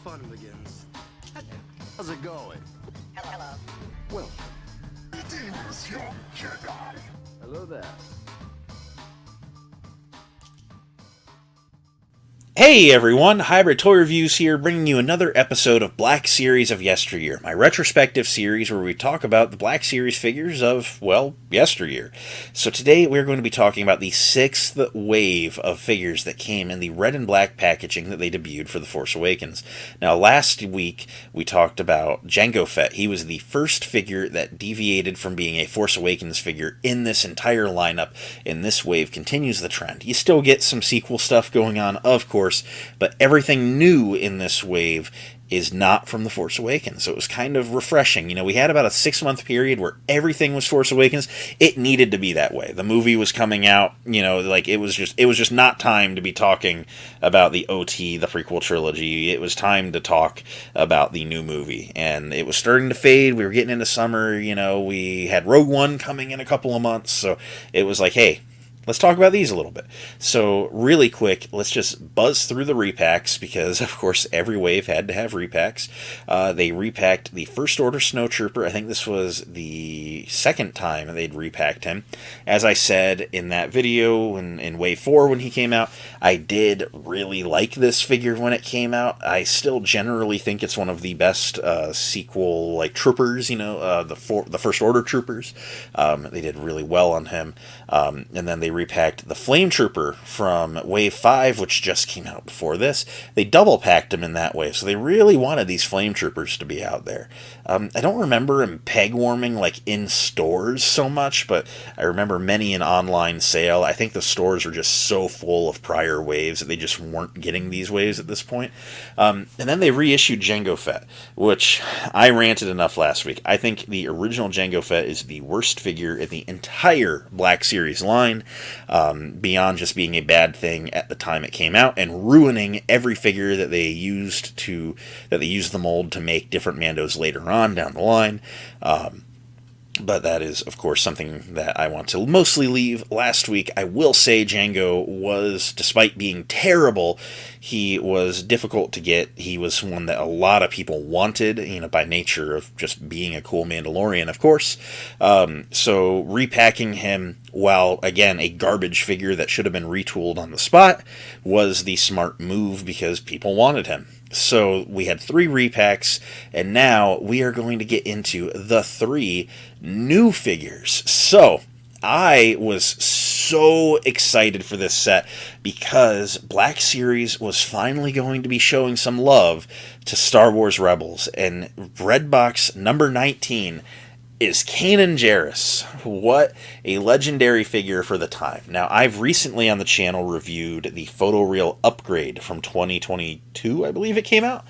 fun begins. How's it going? Hello. Well, greetings, young Jedi. Hello there. Hey everyone, Hybrid Toy Reviews here, bringing you another episode of Black Series of Yesteryear, my retrospective series where we talk about the Black Series figures of, well, yesteryear. So today we're going to be talking about the sixth wave of figures that came in the red and black packaging that they debuted for The Force Awakens. Now last week we talked about Jango Fett. He was the first figure that deviated from being a Force Awakens figure in this entire lineup, and this wave continues the trend. You still get some sequel stuff going on, of course, but everything new in this wave is not from The Force Awakens, so it was kind of refreshing. You know, we had about a 6-month period where everything was Force Awakens. It needed to be that way. The movie was coming out, you know, like it was just not time to be talking about the OT, the prequel trilogy. It was time to talk about the new movie, and it was starting to fade. We were getting into summer, you know, we had Rogue One coming in a couple of months, so it was like, hey, let's talk about these a little bit. So, really quick, let's just buzz through the repacks, because, of course, every wave had to have repacks. They repacked the First Order Snowtrooper. I think this was the second time they'd repacked him. As I said in that video in Wave 4 when he came out, I did really like this figure when it came out. I still generally think it's one of the best sequel, like, troopers, you know, the First Order troopers. They did really well on him. And then they repacked the Flame Trooper from Wave 5, which just came out before this. They double packed him in that wave, so they really wanted these Flame Troopers to be out there. I don't remember him peg warming like in stores so much, but I remember many an online sale. I think the stores were just so full of prior waves that they just weren't getting these waves at this point. And then they reissued Jango Fett, which I ranted enough last week. I think the original Jango Fett is the worst figure in the entire Black Series line. Beyond just being a bad thing at the time it came out and ruining every figure that they used the mold to make different Mandos later on down the line. But that is, of course, something that I want to mostly leave. Last week, I will say Jango was, despite being terrible, he was difficult to get. He was one that a lot of people wanted, you know, by nature of just being a cool Mandalorian, of course. So repacking him, while, again, a garbage figure that should have been retooled on the spot, was the smart move because people wanted him. So we had 3 repacks, and now we are going to get into the 3 new figures. So I was so excited for this set because Black Series was finally going to be showing some love to Star Wars Rebels, and Red Box number 19 is Kanan Jarrus. What a legendary figure for the time. Now, I've recently on the channel reviewed the photoreal upgrade from 2022, I believe it came out.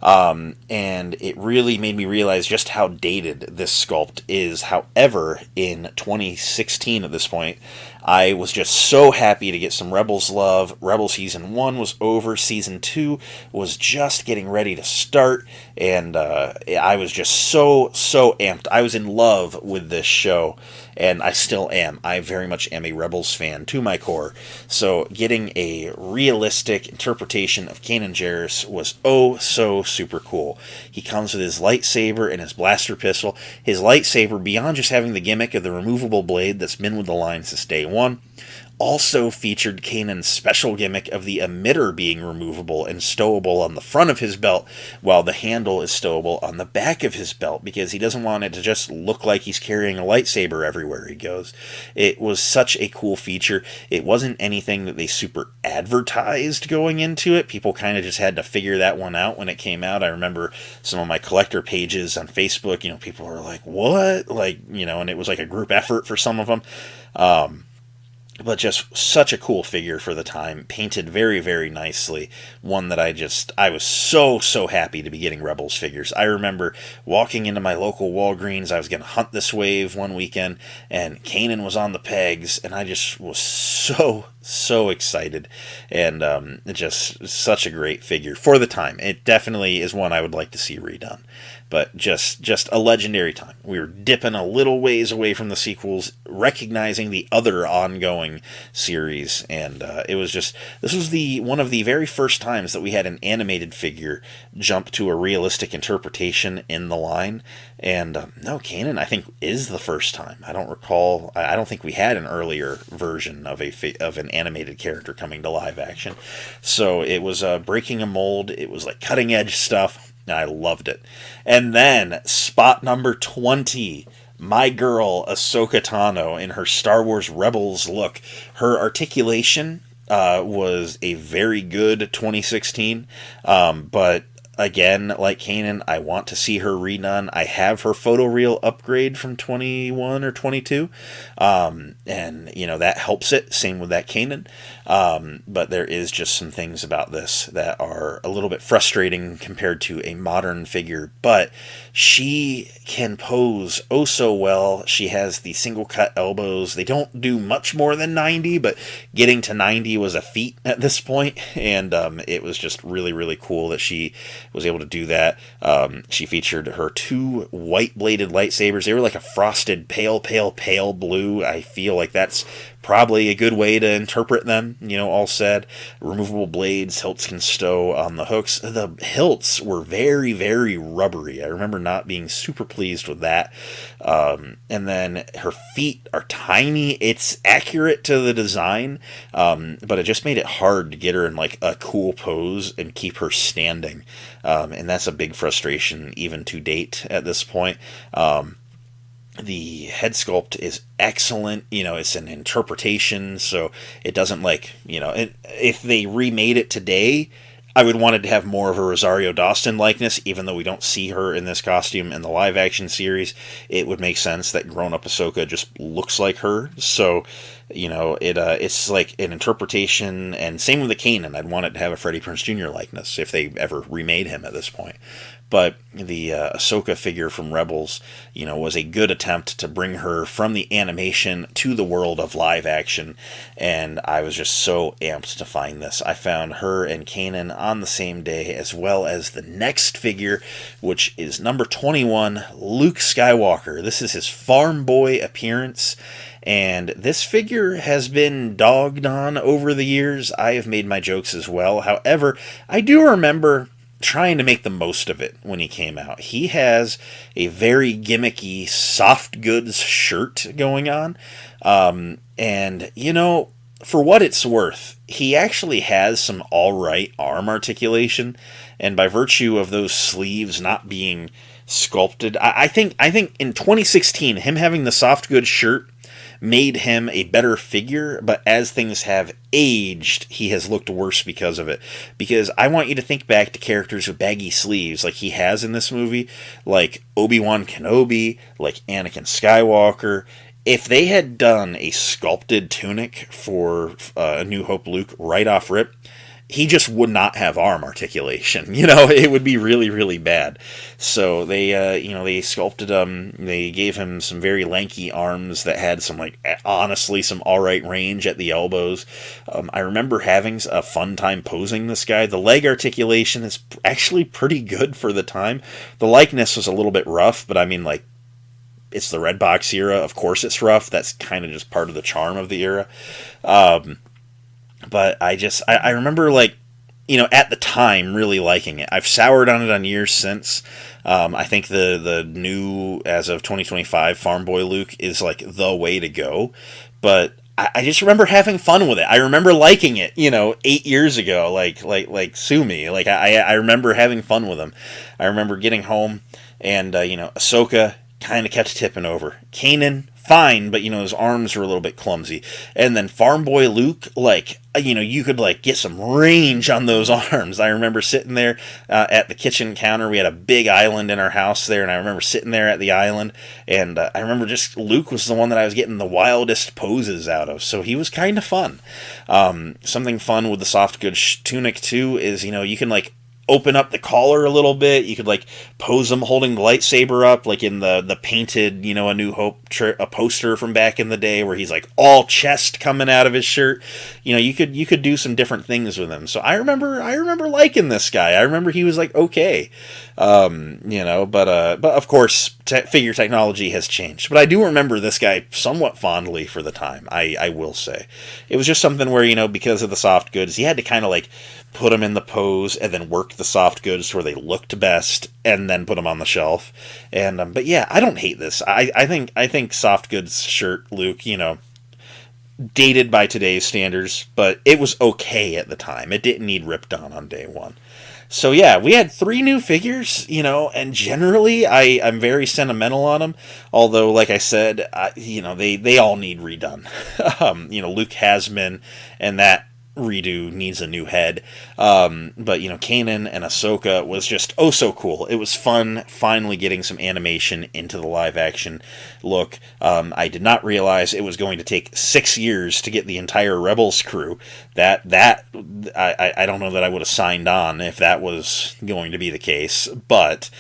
And it really made me realize just how dated this sculpt is. However, in 2016 at this point, I was just so happy to get some Rebels love. Rebel Season 1 was over. Season 2 was just getting ready to start. And I was just so amped. I was in love with this show. And I still am. I very much am a Rebels fan to my core. So getting a realistic interpretation of Kanan Jarrus was oh so super cool. He comes with his lightsaber and his blaster pistol. His lightsaber, beyond just having the gimmick of the removable blade that's been with the line since day one, also featured Kanan's special gimmick of the emitter being removable and stowable on the front of his belt, while the handle is stowable on the back of his belt, because he doesn't want it to just look like he's carrying a lightsaber everywhere he goes. It was such a cool feature. It wasn't anything that they super advertised going into it. People kind of just had to figure that one out when it came out. I remember some of my collector pages on Facebook, you know, people were like, what? Like, you know, and it was like a group effort for some of them. But just such a cool figure for the time, painted very, very nicely. One that I was so happy to be getting Rebels figures. I remember walking into my local Walgreens, I was going to hunt this wave one weekend, and Kanan was on the pegs, and I just was so so excited, and just such a great figure for the time. It definitely is one I would like to see redone, but just a legendary time. We were dipping a little ways away from the sequels, recognizing the other ongoing series, and it was just, this was the one of the very first times that we had an animated figure jump to a realistic interpretation in the line. And no, Kanan, I think, is the first time. I don't recall. I don't think we had an earlier version of an animated character coming to live action. So it was breaking a mold. It was like cutting edge stuff. And I loved it. And then spot number 20. My girl, Ahsoka Tano, in her Star Wars Rebels look. Her articulation was a very good 2016, but again, like Kanan, I want to see her redone. I have her photoreal upgrade from 21 or 22, and that helps it. Same with that Kanan, but there is just some things about this that are a little bit frustrating compared to a modern figure. But she can pose oh so well. She has the single cut elbows. They don't do much more than 90, but getting to 90 was a feat at this point, and it was just really, really cool that she was able to do that. She featured her 2 white-bladed lightsabers. They were like a frosted pale blue. I feel like that's probably a good way to interpret them, all said. Removable blades, hilts can stow on the hooks. The hilts were very, very rubbery. I remember not being super pleased with that. And then her feet are tiny. It's accurate to the design, but it just made it hard to get her in like a cool pose and keep her standing. And that's a big frustration even to date at this point. The head sculpt is excellent. It's an interpretation, so it doesn't if they remade it today, I would want it to have more of a Rosario Dawson likeness, even though we don't see her in this costume in the live action series. It would make sense that grown-up Ahsoka just looks like her. So, it's like an interpretation, and same with the Kanan. I'd want it to have a Freddie Prinze Jr. likeness if they ever remade him at this point. But the Ahsoka figure from Rebels, was a good attempt to bring her from the animation to the world of live action, and I was just so amped to find this. I found her and Kanan on the same day, as well as the next figure, which is number 21, Luke Skywalker. This is his farm boy appearance, and this figure has been dogged on over the years. I have made my jokes as well. However, I do remember trying to make the most of it when he came out. He has a very gimmicky soft goods shirt going on. And, for what it's worth, he actually has some alright arm articulation. And by virtue of those sleeves not being sculpted, I think in 2016, him having the soft goods shirt made him a better figure, but as things have aged, he has looked worse because of it. Because I want you to think back to characters with baggy sleeves like he has in this movie, like Obi-Wan Kenobi, like Anakin Skywalker. If they had done a sculpted tunic for A New Hope Luke right off rip, he just would not have arm articulation. It would be really, really bad. So they sculpted him. They gave him some very lanky arms that had some, honestly, some alright range at the elbows. I remember having a fun time posing this guy. The leg articulation is actually pretty good for the time. The likeness was a little bit rough, but it's the Red Box era. Of course it's rough. That's kind of just part of the charm of the era. But I remember, at the time, really liking it. I've soured on it on years since. I think the new, as of 2025, Farm Boy Luke is, the way to go. But I just remember having fun with it. I remember liking it, 8 years ago, sue me. I remember having fun with him. I remember getting home, and, Ahsoka kind of kept tipping over. Kanan, fine, but his arms were a little bit clumsy. And then Farm Boy Luke, you could get some range on those arms. I remember sitting there at the kitchen counter. We had a big island in our house there, and I remember sitting there at the island, and I remember just Luke was the one that I was getting the wildest poses out of. So he was kind of fun. Something fun with the soft goods tunic too is you can open up the collar a little bit. You could like pose him holding the lightsaber up, like in the painted, you know, A New Hope a poster from back in the day where he's like all chest coming out of his shirt. You know, you could do some different things with him. So I remember liking this guy. I remember he was like okay, you know, but of course figure technology has changed. But I do remember this guy somewhat fondly for the time. I will say it was just something where, you know, because of the soft goods, you had to kind of like put them in the pose and then work the soft goods to where they looked best and then put them on the shelf. And but yeah, I don't hate this. I think soft goods shirt Luke, you know, dated by today's standards, but it was okay at the time. It didn't need ripped on day one. So yeah, we had 3 new figures, you know, and generally I'm very sentimental on them. Although, like I said, you know, they all need redone. You know, Luke has been, and that redo needs a new head. But, you know, Kanan and Ahsoka was just oh so cool. It was fun finally getting some animation into the live action look. I did not realize it was going to take 6 years to get the entire Rebels crew. I don't know that I would have signed on if that was going to be the case, but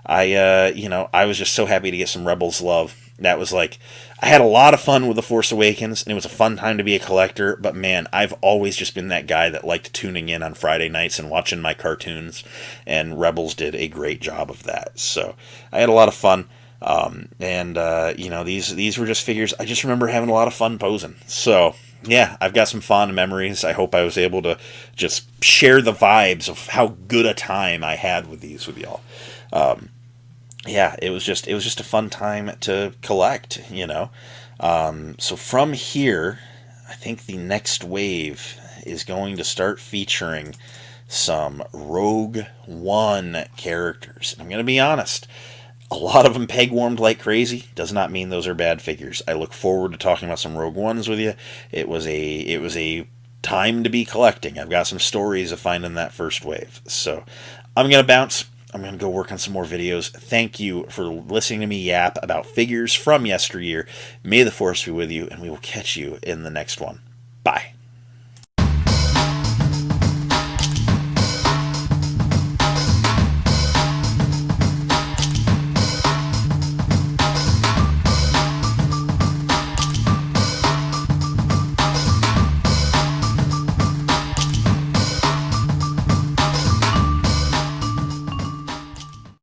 you know, I was just so happy to get some Rebels love. That was like, I had a lot of fun with The Force Awakens, and it was a fun time to be a collector, but man, I've always just been that guy that liked tuning in on Friday nights and watching my cartoons, and Rebels did a great job of that. So I had a lot of fun, you know, these were just figures I just remember having a lot of fun posing. So yeah, I've got some fond memories. I hope I was able to just share the vibes of how good a time I had with these with y'all. Yeah, it was just a fun time to collect, you know. So from here, I think the next wave is going to start featuring some Rogue One characters. And I'm going to be honest, a lot of them peg-warmed like crazy. Does not mean those are bad figures. I look forward to talking about some Rogue Ones with you. It was a time to be collecting. I've got some stories of finding that first wave. So I'm going to bounce. I'm going to go work on some more videos. Thank you for listening to me yap about figures from yesteryear. May the Force be with you, and we will catch you in the next one. Bye.